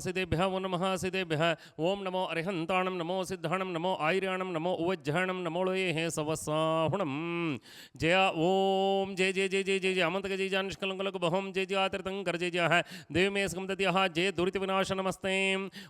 सिद्धेभ्यः वो नमः सिद्धेभ्यः ओम नमो अरिहंताणं नमो सिद्धाणं नमो आयर्याणं नमो उवज्जहणं नमो लोये सवसाहुणं जय ओम जय जय जय जय जय जय अमंतक जय जय निष्कलंकलक बहम जय जय आतृतंकर जय जय देव में स्कंदत्यः जय दुरित विनाश नमस्ते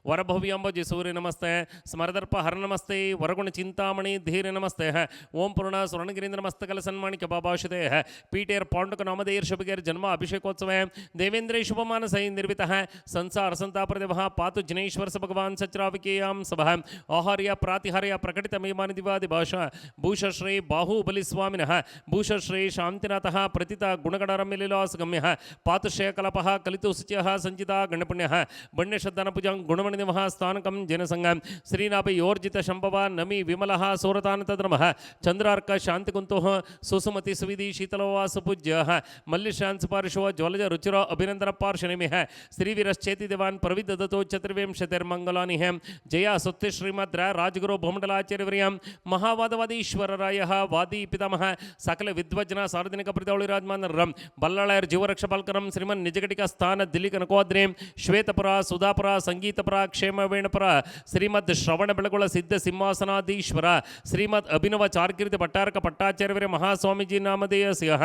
वरभव्यंब जय सूर्य नमस्ते स्मरदर्प हर नमस्ते वरगुण चिंतामणि धीर नमस्ते है ओम पूर्ण स्वर्णगिरीन्द्र मस्तकल सन्माणिक बाबाशुदे है पीटेर पांडुक नामधेयर शुभगेर जन्म अभिषेकोत्सव देवेंद्र शुभमान सही निर्मित है संसार संताप्रदेव पातु जिनेश्वर स भगवान सच्राविकेयां सभा आहार्य प्रातिहार्य प्रकटित मेमानि दिवादि भाषा भूषश्री बाहुबलि स्वामिनः भूषश्री शांतिनाथः प्रतिता गुणगणरम्यलीलासगम्यः पातुशय कलपः कलितु शुचिः संचिता गणपुण्यः बण्यश्रद्धनपुजं गुणमणिनिवः स्थानकं जनसंगं श्रीनाभयोर्जित शंभव नमी विमलः सोरतानतद्रमः चंद्रार्क शांतिकुंतुः सुसुमति सुविधि शीतलवास पूज्यः मल्लिशांत पार्श्व ज्वलज रुचिर अभिनंदन पार्श्वनिमिः श्रीवीरश्चेति देवान् प्रविदधतो चतुर्विंशतिर्मंगलानि हैं जया सुत्ति श्रीमद् राजगुरु बहुमंडलाचार्यवर्यं महावादवादीश्वररायः वादी पितामह सकल विद्वज्जन सार्वजनिक प्रतिवळि राजमानरं बल्लाळयर् जीवरक्षपालकरं श्रीमन् निजगटिक स्थान दिल्ली कनकोद्रे श्वेतपुರ ಸುಧಾಪುರ ಸಂಗೀತಪುರ ಕ್ಷೇಮವೇಣಪುರ ಶ್ರೀಮದ್ ಶ್ರವಣ ಬೆಳಗೊಳ ಸಿದ್ಧ ಸಿಂಹಾಸನಾಧೀಶ್ವರ ಶ್ರೀಮದ್ ಅಭಿನವ ಚಾರ್ಕೀರ್ತಿ ಭಟ್ಟಾರಕ ಪಟ್ಟಾಚಾರ್ಯವರೇ ಮಹಾಸ್ವಾಮೀಜಿ ನಾಮಧೇಯಸ್ಯ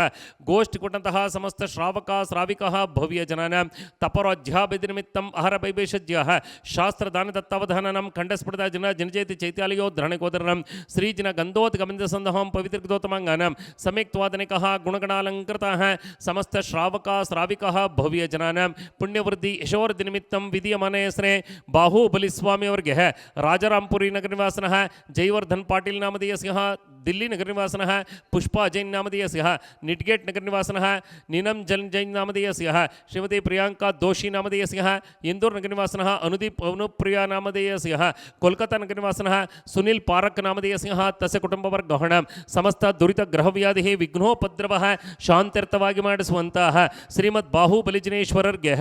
ಗೋಷ್ಠಿ ಕೊಟ್ಟಂತಹ ಸಮಸ್ತ ಶ್ರಾವಕ ಶ್ರಾವಿಕಃ ಭವ್ಯ ಜನಾನ ತಪರೋಧ್ಯಾಭಿಧಿ ನಿಮಿತ್ತಂ ಅಹರ ವೈಭೇಷಜ್ಯ ಶಾಸ್ತ್ರದಾನ ದತ್ತಾವಧಾನಂ ಖಂಡಸ್ಫುಟದ ಜನ ಜನಜೇತಿ ಚೈತ್ಯಾಲಯೋದ್ಧರಣಕೋದರಂ ಶ್ರೀಜಿನ ಗಂಧೋದ್ಗಮನಿತ ಸಂದಹಂ ಪವಿತ್ರಕೃತೋತ್ತಮಾಂಗಾನಾಂ ಸಮೇಕ್ತವಾದನಿಕಃ ಗುಣಗಣಾಲಂಕೃತಃ ಸಮಸ್ತ ಶ್ರಾವಕ ಶ್ರಾವಿಕಃ ಭವ್ಯ ಜನಾನಾಂ पुण्यवृद्धि यशोवृद्धि निमित्तं विधीयमाने हेसरे बाहुबली स्वामी अवर्गे है राजारामपुरी नगर निवासन है जयवर्धन पाटिल नामधेयस्य दिल्ली नगर निवासन है पुष्पा जैन नामधेयस्य निटगेट नगर निवासन है नीनम जैन नामधेयस्य श्रीमती प्रियंका दोषी नामधेयस्य इंदौर नगर निवासन अनुदीप अनुप्रिया नामधेयस्य कोलकाता नगर निवासन सुनील पारक नामधेयस्य तस्य कुटुंबवर्गः समस्त दुरित ग्रहव्याधि विघ्नोपद्रव शांत्यर्थವಾಗಿ ಮಾಡಿಸುವಂತಹ ಶ್ರೀಮದ್ ಬಾಹುಬಲಿ ಜಿನೇಶ್ವರರ್ಗೆ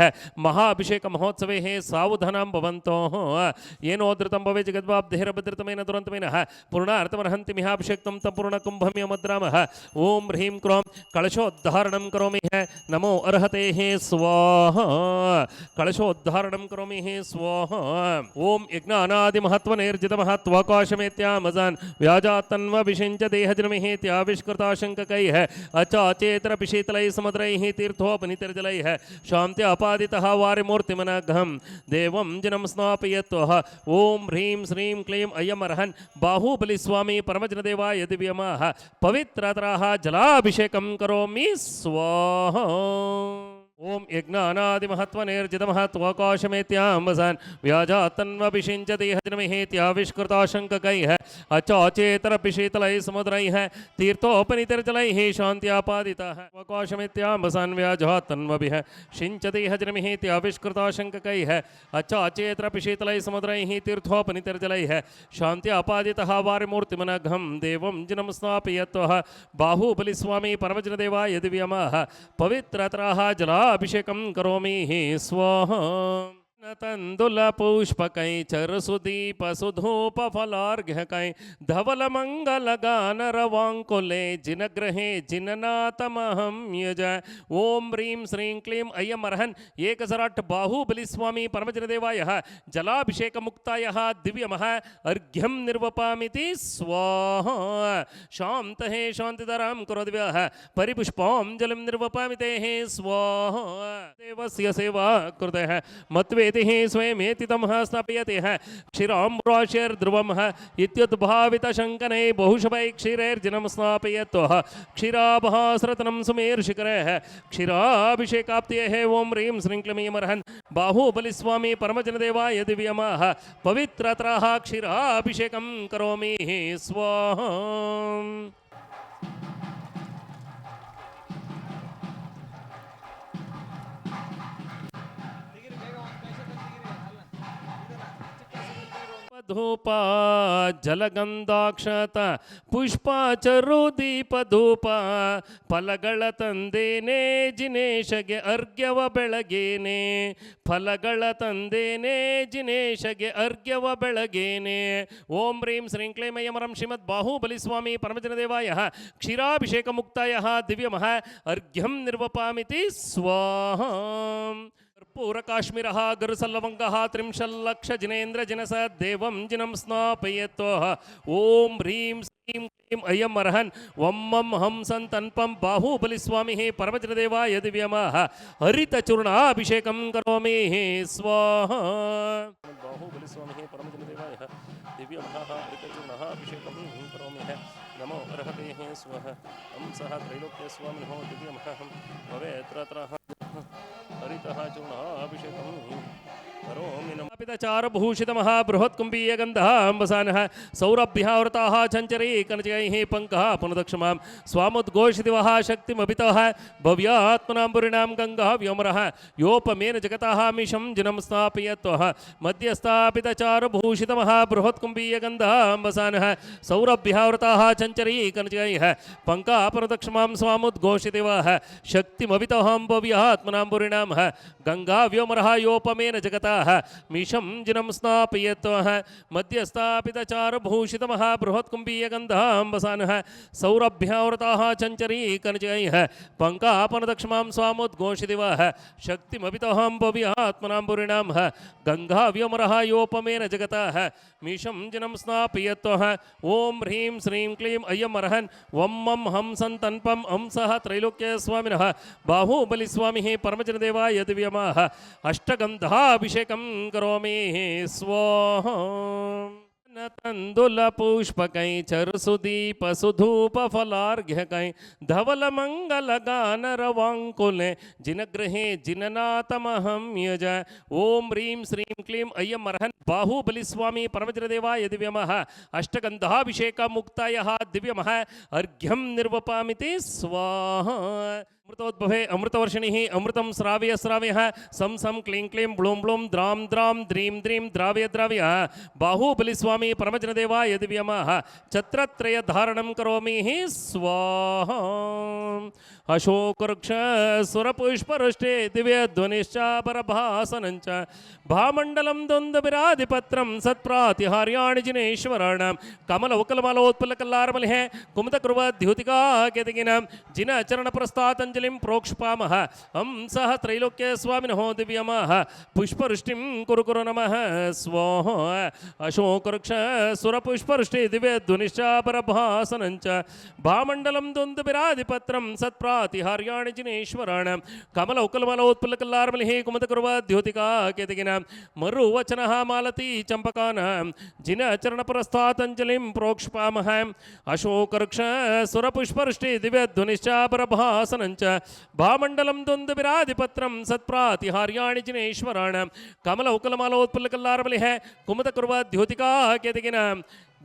ಮಹಾ ಅಭಿಷೇಕ ಮಹೋತ್ಸವೇ ಸಾವಧಾನಂ ಭವಂತೋ ಏನೋ ಧೃತಂ ಭವೆ ಜಗದ್ವಾಬ್ಧೇರಭದ್ರತಮೇನ ದುರಂತಮೇನ ಪೂರ್ಣಾರ್ಥಮರ್ಹಂತಿ ಮಿಹಾಭಿಷೇಕ್ತಂ ತಂ ಪೂರ್ಣ ಕುಂಭಮ್ಯ ಮದ್ರಾಮಃ ಓಂ ಹ್ರೀಂ ಕ್ರೋಂ ಕಳಶೋದ್ಧಾರಣಂ ಕರೋಮಿ ನಮೋ ಅರ್ಹತೆ ಸ್ವಾಹ ಕಳಶೋದ್ಧಾರಣಂ ಕರೋಮಿ ಸ್ವಾಹ ಓಂ ಯಜ್ಞಾನಾದಿ ಮಹತ್ವನಿರ್ಜಿತ ಮಹತ್ವಾಕಾಶಮೇತ್ಯಾಮಜಾನ್ ವ್ಯಾಜಾತನ್ವ ವಿಷಂಚ ದೇಹಜನಮಿಹೇತ್ಯಾವಿಷ್ಕೃತಾಶಂಕಕೈಃ ಅಚಾಚೇತರ ಪಿಶೀತಲೈ ಸಮುದ್ರೈಃ तीर्थोपनितिर्जलैः शांति अपादितः वारिमूर्तिमनघं देवं जनं स्नापयत्वः ओम ह्रीं श्रीं क्लीं अयमर्हन् बाहुबली स्वामी परमजनदेवाय दिव्यमः पवित्रतरः जलाभिषेकं करोमि स्वाहा ओम यज्ञानादि महत्वनिर्जित महत्वाकाशमेत्यामजान् व्याजातन्वभिषिञ्च देहजनमिहेत्याविष्कृताशंककैः अचाचेतरपिशीतलैः समुद्रैः तीर्थोपनितिर्जलैः शान्त्यापादितः आकाशमेत्यामजान् व्याजातन्वभिः शिञ्च देहजनमिहेत्याविष्कृताशंककैः अचाचेतरपिशीतलैः समुद्रैः तीर्थोपनितिर्जलैः शान्त्यापादितः वारिमूर्तिमनघं देवं जनं स्नापयत्वः बाहुबली स्वामी परमजनदेवाय दिव्यमः पवित्रतरः जला अभिषेकं करोमि स्वाहा तंदुल पुष्पकै चरसुदीप सुधूप फलार्घ्यकै धवल मंगल गान रवांकुले जिनग्रहे जिननाथमहं यज ओम ह्रीं श्रीं क्लीं अयमर्हन् 108 बाहुबली स्वामी परमजनदेवायः जलाभिषेक मुक्तायः दिव्यमः अर्घ्यं निर्वपामिति स्वाहा शान्तहे शान्तिधरां कुरुद्भ्यः परिपुष्पाञ्जलिं निर्वपामितेः स्वाहा देवस्य सेवा कृतः मत्वे स्वयमेति तमः स्थापयते क्षीराम्राशेर्ध्रुवं इत्युद्भावितशङ्कने बहुशवै क्षीरैर्जनं स्नापयत्वः क्षीराभासरत्नं सुमेर्शिखरैः क्षीराभिषेकाप्त्यैः ओं ह्रीं श्रीं क्लीं अयमर्हन् बाहुबली स्वामी परमजनदेवाय दिव्यमः पवित्रतरः क्षीराभिषेकं करोमि स्वाहा धूपा जलगंधाक्षत पुष्प चरु दीप धूप फलಗಳ ತಂದೇನೆ ಜಿನೇಶಗೆ ಅರ್ಘ್ಯವ ಬೆಳಗೇನೆ ಫಲಗಳ ತಂದೇನೆ ಜಿನೇಶಗೆ ಅರ್ಘ್ಯವ ಬೆಳಗೇನೆ ಓಂ ಹ್ರೀಂ ಶ್ರೀಂ ಕ್ಲೈಂ ಅಯಮರಂ ಶ್ರೀಮದ್ ಬಾಹುಬಲಿ ಸ್ವಾಮಿ ಪರಮಜನದೇವಾಯ ಕ್ಷೀರಾಭಿಷೇಕ ಮುಕ್ತಾಯ ದಿವ್ಯಮಃ ಅರ್ಘ್ಯಂ ನಿರ್ವಪಾಮಿತಿ ಸ್ವಾಹ कर्पूरकाश्मीरः गरुसल्लवङ्गः त्रिंशल्लक्षजिनेन्द्रजिनस देवं जिनं स्नापयत्वः ॐ ह्रीं श्रीं क्लीं अयम् अर्हन् वं हंसं तन्पं बाहुबलिस्वामिः परमजनदेवाय दिव्यमः हरितचूर्णाभिषेकं करोमि स्वाहा बाहुबलिस्वामिः परमजनदेवाय दिव्यमः हरितचूर्णाभिषेकं करोमि नमो अर्हते स्वः हंसः त्रैलोक्यस्वामिनो दिव्यमः भवेत्रत्रः हरितः चूर्णाभिषेकं करोमि नमः पितचारभूषितमः बृहत्कुम्भीयगन्धः अम्बसानः सौरभ्यावृताः चञ्चरे कनचैः पङ्कः पुनदक्षमां स्वामुद्घोषितिवः शक्तिमभितः भव्यात्मनाम्बुरिणां गङ्गः व्योमरः योपमेन जगतः मिशं जिनं स्थापयत्वः मध्यस्थापितचारभूषितमः बृहत्कुम्भीयगन्धः अम्बसानः सौरभ्यावृताः चञ्चरे कनचैः पङ्कः पुनदक्षमां स्वामुद्घोषितिवः शक्तिमभितः भव्यात्मनाम्बुरिणां गङ्गा व्योमरः योपमेन जगतः मीशं जिनं स्नापयत्वः मध्यस्थापितचारभूषितमः बृहत्कुम्भीयगन्धः अम्बसानः सौरभ्यावृताः चञ्चरी कनचैः पङ्कापनदक्षमां स्वामुद्घोषितिवः शक्तिमभितोऽहं भव्यात्मनाम्बुरिणां गङ्गा व्योमरः योपमेन जगतः मीशं जिनं स्नापयत्वः ॐ ह्रीं श्रीं क्लीं अयम् अर्हन् वं हंसं तन्पं हंसः त्रैलोक्यस्वामिनः बाहुबलिस्वामिः परमजनदेवाय दिव्यमः अष्टगन्धाभिषेकं करोमि स्वाहा तंदुलपुष्पकै चरुसुदीपसुधूपफलार्घ्यकै धवलमङ्गलगानरवाङ्कुले जिनगृहे जिननाथमहं यज ॐ ह्रीं श्रीं क्लीं अयम् अर्हन् बाहुबलिस्वामी परमजनदेवाय दिव्यमः अष्टगन्धाभिषेकमुक्तायः दिव्यमः अर्घ्यं निर्वपामिति स्वाहा अमृतोद्भवे अमृतवर्षिणिः अमृतं श्राव्य श्राव्यः सं सं क्लीं क्लीं ब्लूं ब्लूं द्रां द्रां द्रीं द्रीं द्राव्य द्राव्य बाहुबलिस्वामी परमजनदेवाय दिव्यमः छत्रत्रयधारणं करोमि स्वाहा अशोकवृक्ष सुरपुष्परुष्टे दिव्यध्वनिश्चापरभासनञ्च भामण्डलं द्वन्द्वविराधिपत्रं सत्प्रातिहार्याणि जिनेश्वराणां कमलौकलमालोत्पलकल्लारमलिः कुमुदकुर्वद्युतिकाकेतगिनां जिनचरणप्रस्तातञ्जलिं प्रोक्ष्पामः हंसः त्रैलोक्यस्वामिनः दिव्यमः पुष्पवृष्टिं कुरु कुरु नमः स्वाहा अशोकवृक्ष सुरपुष्परुष्टे दिव्यध्वनिश्चापरभासनञ्च भामण्डलं द्वन्द्वविराधिपत्रं सत्प्रातिहार्याणि जिनेश्वराणां कमलौकलमालोत्पलकल्लारमलिः कुमुदकुर्वद्युतिकाकेतगिनां मरुवचनः मालती चम्पकानां जिनचरणप्रस्तातञ्जलिं प्रोक्ष्पामः अशोकवृक्ष सुरपुष्परुष्टे दिव्यध्वनिश्चापरभासनञ्च भामण्डलं द्वन्द्वविराधिपत्रं सत्प्रातिहार्याणि जिनेश्वराणां कमलौकलमालोत्पलकल्लारमलिः कुमुदकुर्वद्युतिकाकेतगिनां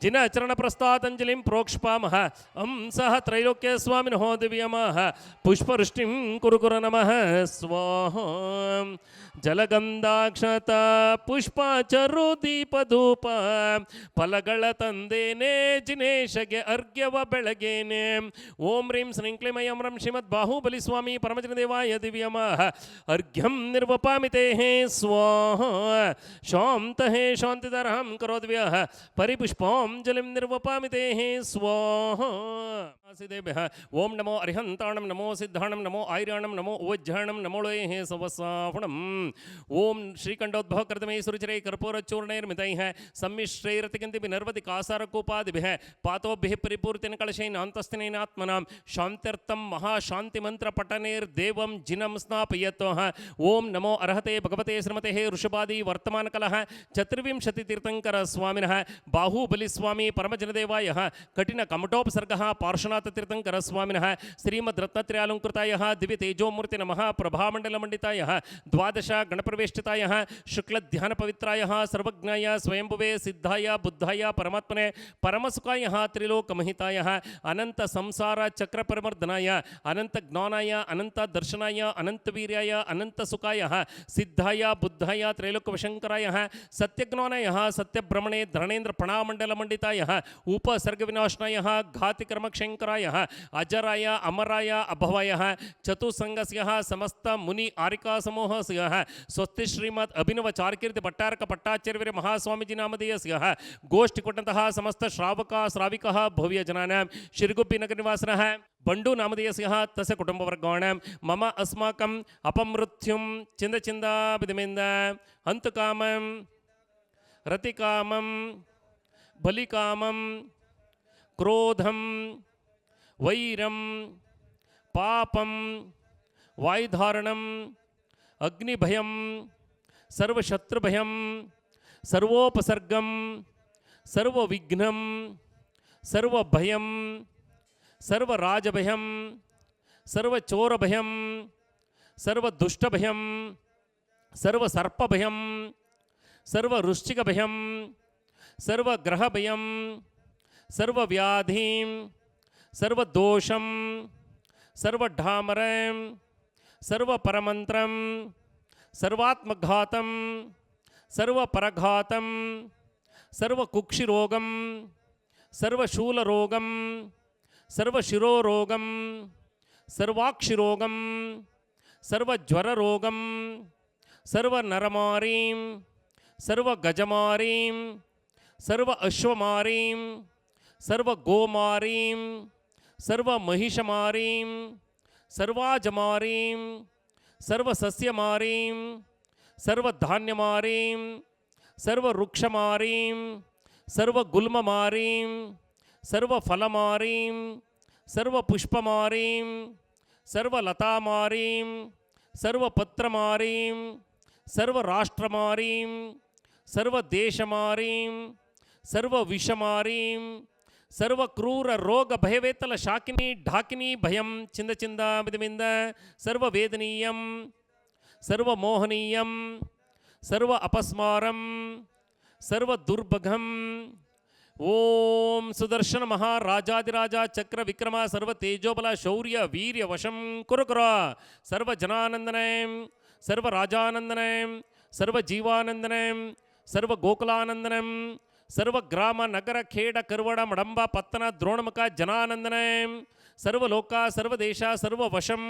जिनचरणप्रस्तातञ्जलिं प्रोक्ष्पामः हंसः त्रैलोक्यस्वामिनः दिव्यमः पुष्पवृष्टिं कुरु कुरु नमः स्वाहा ಜಲಗಂಧಾಕ್ಷತ ಪುಷ್ಪಚರು ದೀಪಧೂಪ ಫಲಗಳ ತಂದೇನೆ ಜಿನೇಶಗೆ ಅರ್ಘ್ಯವ ಬೆಳಗೇನೆ ಓಂ ರೀಂ ಶ್ರೀಂ ಕ್ಲೀಂ ಐಂ ರಂ ಶ್ರೀಮದ್ ಬಾಹುಬಲಿ ಸ್ವಾಮಿ ಪರಮಜನದೇವಾಯ ದಿವ್ಯಮಃ ಅರ್ಘ್ಯಂ ನಿರ್ವಪಾಮಿತೆ ಸ್ವಾಹ ಶಾಂತಹೇ ಶಾಂತಿಧರಹಂ ಕರೋದ್ವ್ಯಃ ಪರಿಪುಷ್ಪಾಂಜಲಿಂ ನಿರ್ವಪಾಮಿತೆ ಸ್ವಾಹ ಸಿದೇಭ್ಯಃ ಓಂ ನಮೋ ಅರಿಹಂತಾಣಂ ನಮೋ ಸಿದ್ಧಾಣಂ ನಮೋ ಐರ್ಯಾಣಂ ನಮೋ ಉವಜ್ಜಾಣಂ ನಮೋ ಲೋಯೇ ಸವಸಾಹುಣಂ ओम श्रीकंठोद्भव कर्तमे सुरुचिरे कर्पूरचूर्णैर्मितैः सम्मिश्रैरतिकिन्तिभिः नर्वति कासारकूपादिभिः पातोभिः परिपूर्तिन कलशैन अन्तस्तिनैनात्मनां शान्त्यर्थं महाशान्तिमन्त्रपठनैर्देवं जिनं स्नापयत्वः ओम नमो अर्हते भगवते श्रीमते ऋषभादि वर्तमानकलः चतुर्विंशतितीर्थंकर स्वामिनः बाहुबलिस्वामी परमजनदेवायः कठिनकमठोपसर्गः पार्श्वनाथतीर्थंकर स्वामिनः श्रीमद्रत्नत्रयालङ्कृतायः दिव्यतेजोमूर्ति नमः प्रभामण्डलमण्डितायः द्वादश गणप्रवेष्टितायः शुक्लध्यानपवित्रायः सर्वज्ञाय स्वयंभुवे सिद्धाय बुद्धाय परमात्मने परमसुखायः त्रिलोकमहितायः अनंत संसार चक्रपरिमर्दनाय अनंत ज्ञानाय अनंत दर्शनाय अनंत वीर्याय अनंत सुखायः सिद्धाय बुद्धाय त्रैलोकवशंकरायः सत्यज्ञानायः सत्यब्रह्मणे धरणेन्द्र प्रणामण्डलमण्डितायः उपसर्गविनाशनायः घातिकर्मक्षंकरायः अजराय अमराय अभवायः चतुसंगस्यः समस्त मुनि आरिका समूहस्यः स्वस्ति श्रीमद् अभिनव चारकीर्ति भट्टारक पट्टाचार्य महास्वामीजी नामधेयस्यः गोष्ठिकुटन्तः समस्त श्रावका श्राविकः भव्य जनानां शिरगुप्पी नगर निवासिनः बंडू नामधेयस्यः तस्य कुटुम्बवर्गाणां मम अस्माकम् अपमृत्युं चिन्दचिन्दाभिदमेन्द हन्तुकामं रतिकामं बलिकामं क्रोधं वैरं पापं वायुधारणं अग्निभयं सर्वशत्रुभयं सर्वोपसर्गं सर्वविघ्नं सर्वभयं सर्वराजभयं सर्वचोरभयं सर्वदुष्टभयं सर्वसर्पभयं सर्ववृश्चिकभयं सर्वग्रहभयं सर्वव्याधिं सर्वदोषं सर्वढामरं सर्वपरमन्त्रं सर्वात्मघातं सर्वपरघातं सर्वकुक्षिरोगं सर्वशूलरोगं सर्वशिरोरोगं सर्वाक्षिरोगं सर्वज्वररोगं सर्वनरमारीं सर्वगजमारीं सर्व अश्वमारीं सर्वगोमारीं सर्वमहिषमारीं सर्वाजमारीं सर्वसस्यमारीं सर्वधान्यमारीं सर्ववृक्षमारीं सर्वगुल्ममारीं सर्वफलमारीं सर्वपुष्पमारीं सर्वलतामारीं सर्वपत्रमारीं सर्वराष्ट्रमारीं सर्वदेशमारीं सर्वविषमारीं सर्वक्रूररोगभयवेतलशाकिनी ढाकिनी भयं चिन्दचिन्दाभिदमिन्द सर्ववेदनीयं सर्वमोहनीयं सर्व अपस्मारं सर्वदुर्भगम् ओम सुदर्शन महाराजाधिराजा चक्र विक्रम सर्व तेजोबल शौर्य वीर्य वशं कुरुकुर सर्व जनानंदने सर्व राजानंदने सर्व जीवानंदने सर्व गोकुलानंदने सर्व ग्राम नगर खेड करवड़ मडंब पत्तन द्रोणमुख जनानंदने सर्व लोक सर्व देश सर्व वशं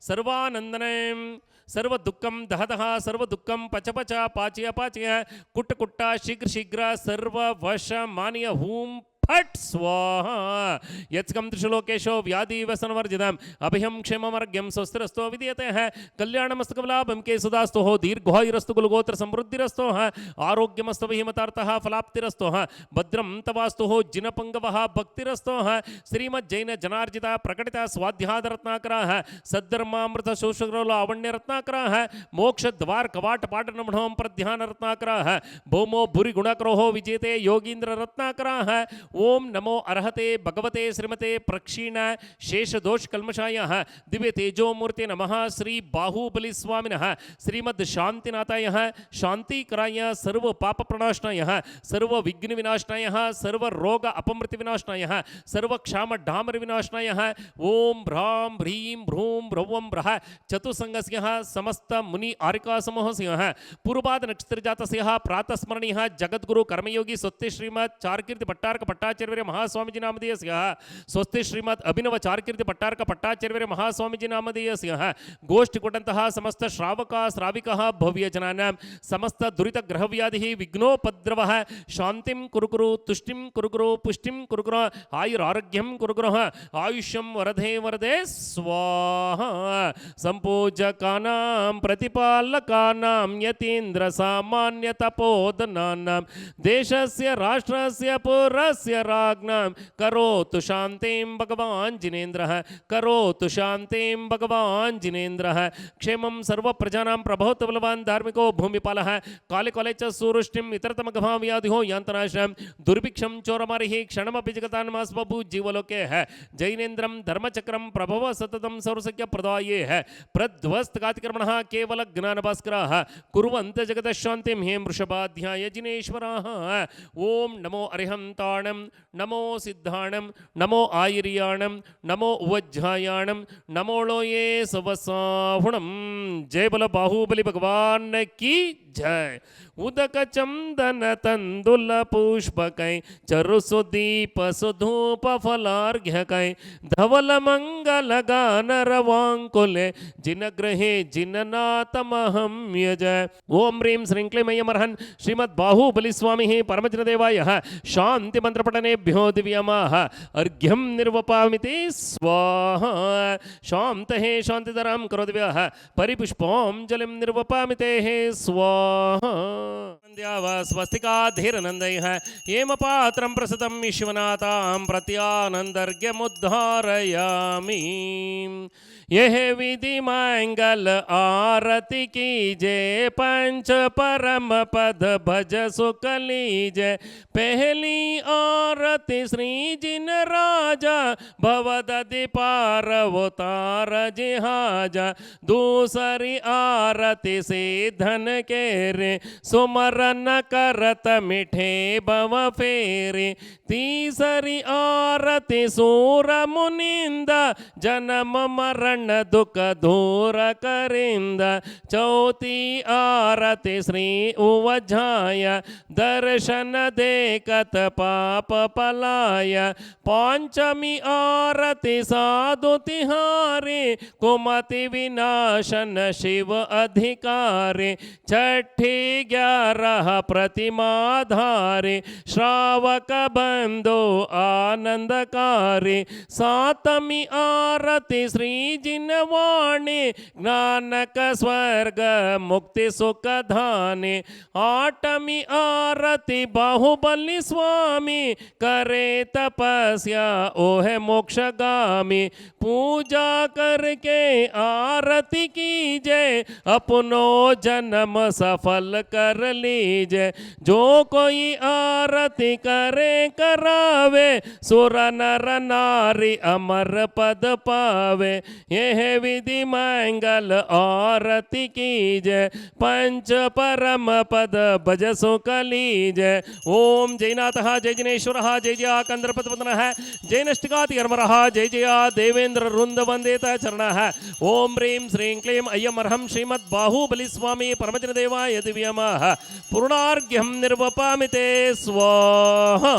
सर्वानंदने सर्व दुःखं दह दह सर्व दुःखं पच पच पाचय पाचय कुट्ट कुट्ट शीघ्र शीघ्र सर्व वश मान्य हूं फट स्वाहा यत्कं त्रिशुलोकेशो व्याधि व्यसनवर्जितम् अभयं क्षेममर्घ्यं स्वस्तिरस्तो विधीयते है कल्याणमस्तकलाभं के सुदास्तो हो दीर्घायुरस्तु कुलगोत्र समृद्धिरस्तो है आरोग्यमस्तु हिमतार्थः फलाप्तिरस्तो है भद्रं तवास्तु हो जिनपंगवः भक्तिरस्तो है श्रीमद् जैन जनार्जिता प्रकटित स्वाध्याय रत्नाकर है सद्धर्मामृत शोषग्रो लावण्य रत्नाकर है मोक्ष द्वार कवाट पाटन मनोम प्रध्यान रत्नाकर है भौमो भूरि गुणकरो विजेते योगींद्र रत्नाकर है ओम नमो अर्हते भगवते श्रीमते प्रक्षीण शेष दोष कल्मषाय दिव्य तेजोमूर्ति नमः श्री बाहुबली स्वामिनः श्रीमद् शांतिनाथाय शांतिकराय सर्व पाप प्रणाशनाय सर्व विघ्न विनाशनाय सर्व रोग अपमृति विनाशनाय सर्व क्षाम डामर विनाशनाय ओम भ्रां ह्रीं भ्रूं भ्रवं ब्रह चतुसंगस्य समस्त मुनि आरिका समूहस्य पूर्वाद नक्षत्र जातस्य प्रातस्मरणीय जगद्गुरु कर्मयोगी स्वस्ति श्रीमद् चारकीर्ति भट्टारक पट्टाचार्य महास्वामीजी नामधेयस्य स्वस्ति श्रीमद् अभिनव चारकीर्ति पट्टारक पट्टाचार्य महास्वामीजी नामधेयस्य गोष्ठी कोटंतः समस्त श्रावका श्राविकः भव्य जनानां समस्त दुरित ग्रह व्याधि विघ्नोपद्रवः शांतिं कुरुकुरु तुष्टिं कुरुकुरु पुष्टिं कुरुकुरु आयुरारोग्यं कुरुकुरु आयुष्यं वरदे वरदे स्वाहा संपूजकानां प्रतिपालकानां यतीन्द्र सामान्य तपोधनानां देशस्य राष्ट्रस्य पुरस्य राज्ञां करोतु शांतिं भगवान् जिनेन्द्रः करोतु शांतिं भगवान् जिनेन्द्रः क्षेमं सर्व प्रजानां प्रभवतु बलवान् धार्मिको भूमिपालः काले काले च सुवृष्टिम् इतरतमघमां व्याधिहो यान्तनाशं दुर्भिक्षं चोरमारिः क्षणमपि जगतान्मास्वभू जीवलोके है जैनेन्द्रं धर्मचक्रं प्रभव सततं सर्वसख्य प्रदाये है प्रध्वस्तकातिकर्मणः केवल ज्ञानभास्कराः कुर्वन्त जगतशान्तिं हे वृषभाध्याय जिनेश्वराः ओम नमो अरिहन्ताणं नमो सिद्धाणं नमो आयर्याणं नमो उवज्झायाणं नमो लोये सवसाहुणं जय बल बाहुबली भगवान की जय। उदक चंदन तंदुल पुष्पकै चरु सुदीप सुधूप फलार्घ्यकै धवल मंगल गान रवांकुले जिन गृहे जिननाथमहं यजय। ओम ह्रीं श्रीं क्लीं ऐं अर्हन् श्रीमद् बाहुबली स्वामी परमजनदेवाय शांति मंत्र पठनेभ्यो दिव्यमाः अर्घ्यं निर्वपामिति स्वाहा। शांतये शांतिधरां करोद्भ्यः परिपुष्पाञ्जलिं निर्वपामिते स्वाहा। स्वस्तिकाधीरनन्दयः हेमपात्रं प्रसृतं विश्वनाथां प्रत्यानन्दर्घ्यमुद्धारयामि। यह विधि मंगल आरती कीजे पंच परम पद भज सुख लीजे। पहली आरती श्री जिन राजा भवदधि पार अवतार जिहाजा। दूसरी आरती से धन के रे सुमरन करत मिठे भव फेरे। तीसरी आरती सूर मुनिंदा जन्म मरण दुख दूर करिंद। चौथी आरती श्री उवझाय दर्शन देखत पाप पलाय। पांचमी आरती साधु तिहारी कुमति विनाशन शिव अधिकारी। छठी 11 प्रतिमा धारी श्रावक बंधु आनंदकारी। सातमी आरती श्री जिनवाणी ज्ञानक स्वर्ग मुक्ति सुख धानी। आठमी आरती बाहुबली स्वामी करे तपस्या ओहे मोक्षगामी। पूजा करके आरती कीजे अपनो जन्म सफल कर लीजे। जो कोई आरती करे करावे सुर नर नारी अमर पद पावे। यह विधि मंगल आरती कीजे पंच परम पद भज सुख लीजे। ओम जयनाथः जय जिनेश्वर जय जय कंदर्पतवदनः जय नष्टिकातिकर्मरः जय जय देवेंद्र रुंद वंदेत चरणः। ओम ह्रीं श्रीं क्लीं ऐं अर्हं श्रीमद् बाहुबली स्वामी परमजनदेवाय दिव्यमाः पूर्णार्घ्यं निर्वपामिते स्वाहा।